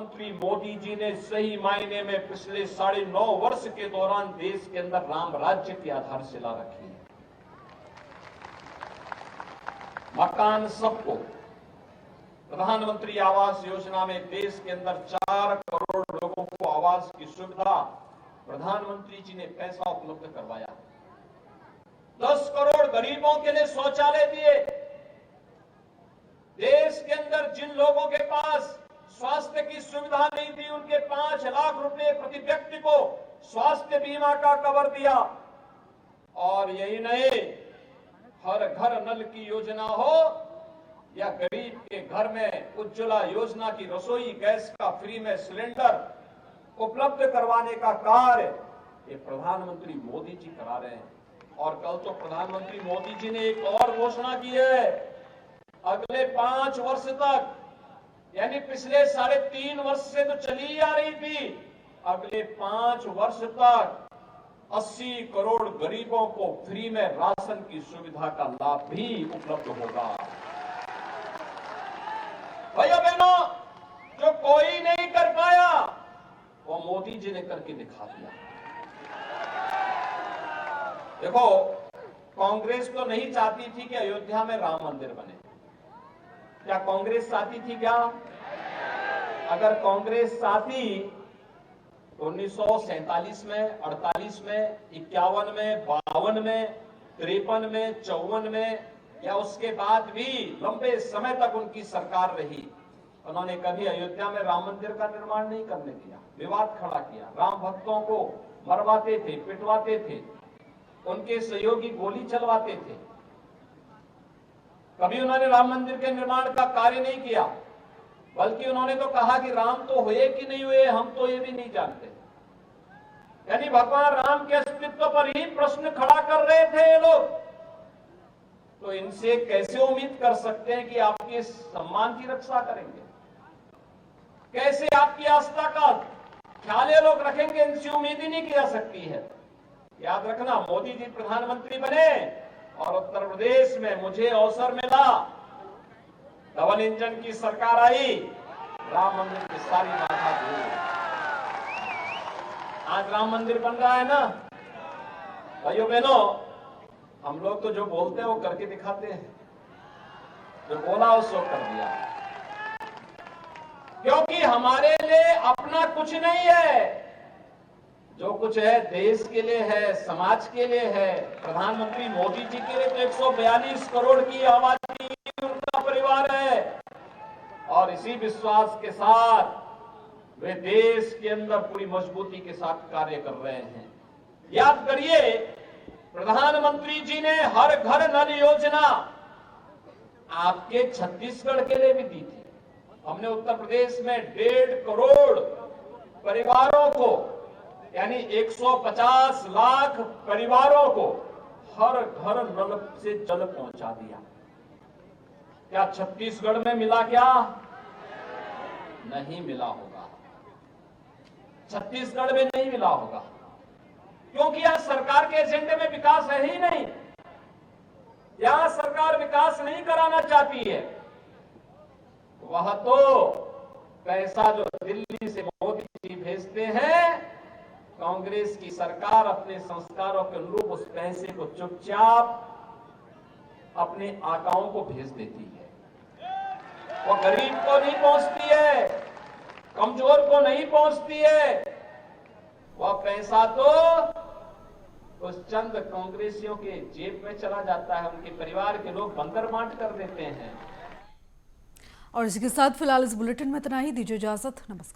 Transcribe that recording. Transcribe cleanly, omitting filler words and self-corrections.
प्रधानमंत्री मोदी जी ने सही मायने में पिछले 9.5 वर्ष के दौरान देश के अंदर राम राज्य की आधारशिला रखी है। मकान सबको, प्रधानमंत्री आवास योजना में देश के अंदर 4 करोड़ लोगों को आवास की सुविधा प्रधानमंत्री जी ने पैसा उपलब्ध करवाया। 10 करोड़ गरीबों के लिए शौचालय दिए। देश के अंदर जिन लोगों के पास स्वास्थ्य की सुविधा नहीं थी, उनके 5 लाख रुपए प्रति व्यक्ति को स्वास्थ्य बीमा का कवर दिया। और यही नहीं, हर घर नल की योजना हो या गरीब के घर में उज्ज्वला योजना की रसोई गैस का फ्री में सिलेंडर उपलब्ध करवाने का कार्य ये प्रधानमंत्री मोदी जी करा रहे हैं। और कल तो प्रधानमंत्री मोदी जी ने एक और घोषणा की है, अगले 5 वर्ष तक, यानी पिछले 3.5 वर्ष से तो चली ही आ रही थी, अगले 5 वर्ष तक 80 करोड़ गरीबों को फ्री में राशन की सुविधा का लाभ भी उपलब्ध होगा। भाइयों बहनों, जो कोई नहीं कर पाया वो मोदी जी ने करके दिखा दिया। देखो, कांग्रेस तो नहीं चाहती थी कि अयोध्या में राम मंदिर बने। क्या कांग्रेस चाहती थी क्या? अगर कांग्रेस चाहती तो 1947 में, 48 में, 51 में, 52 में, 53 में, 54 में या उसके बाद भी लंबे समय तक उनकी सरकार रही, उन्होंने कभी अयोध्या में राम मंदिर का निर्माण नहीं करने दिया। विवाद खड़ा किया, राम भक्तों को मरवाते थे, पिटवाते थे, उनके सहयोगी गोली चलवाते थे। कभी उन्होंने राम मंदिर के निर्माण का कार्य नहीं किया, बल्कि उन्होंने तो कहा कि राम तो हुए कि नहीं हुए हम तो ये भी नहीं जानते। यानी भगवान राम के अस्तित्व पर ही प्रश्न खड़ा कर रहे थे ये लोग। तो इनसे कैसे उम्मीद कर सकते हैं कि आपके सम्मान की रक्षा करेंगे? कैसे आपकी आस्था का ख्याल ये लोग रखेंगे? इनसे उम्मीद ही नहीं की जा सकती है। याद रखना, मोदी जी प्रधानमंत्री बने और उत्तर प्रदेश में मुझे अवसर मिला, डबल इंजन की सरकार आई, राम मंदिर की सारी बाधा दूर। आज राम मंदिर बन रहा है ना। भाइयों बहनों, हम लोग तो जो बोलते हैं वो करके दिखाते हैं, जो बोला उसको कर दिया। क्योंकि हमारे लिए अपना कुछ नहीं है, जो कुछ है देश के लिए है, समाज के लिए है। प्रधानमंत्री मोदी जी के लिए तो 142 करोड़ की आबादी उनका परिवार है, और इसी विश्वास के साथ वे देश के अंदर पूरी मजबूती के साथ कार्य कर रहे हैं। याद करिए, प्रधानमंत्री जी ने हर घर नल योजना आपके छत्तीसगढ़ के लिए भी दी थी। हमने उत्तर प्रदेश में 1.5 करोड़ परिवारों को, यानी 150 लाख परिवारों को हर घर नल से जल पहुंचा दिया। क्या छत्तीसगढ़ में मिला? क्या नहीं मिला होगा, छत्तीसगढ़ में नहीं मिला होगा, क्योंकि यहां सरकार के एजेंडे में विकास है ही नहीं। यहां सरकार विकास नहीं कराना चाहती है। वह तो पैसा जो दिल्ली से मोदी जी भेजते हैं, कांग्रेस की सरकार अपने संस्कारों के अनुरूप उस पैसे को चुपचाप अपने आकाओं को भेज देती है। वो गरीब को नहीं पहुंचती है, कमजोर को नहीं पहुंचती है। वह पैसा तो उस चंद कांग्रेसियों के जेब में चला जाता है, उनके परिवार के लोग बंदर बांट कर देते हैं। और इसके साथ फिलहाल इस बुलेटिन में इतना ही। दीजिए इजाजत, नमस्कार।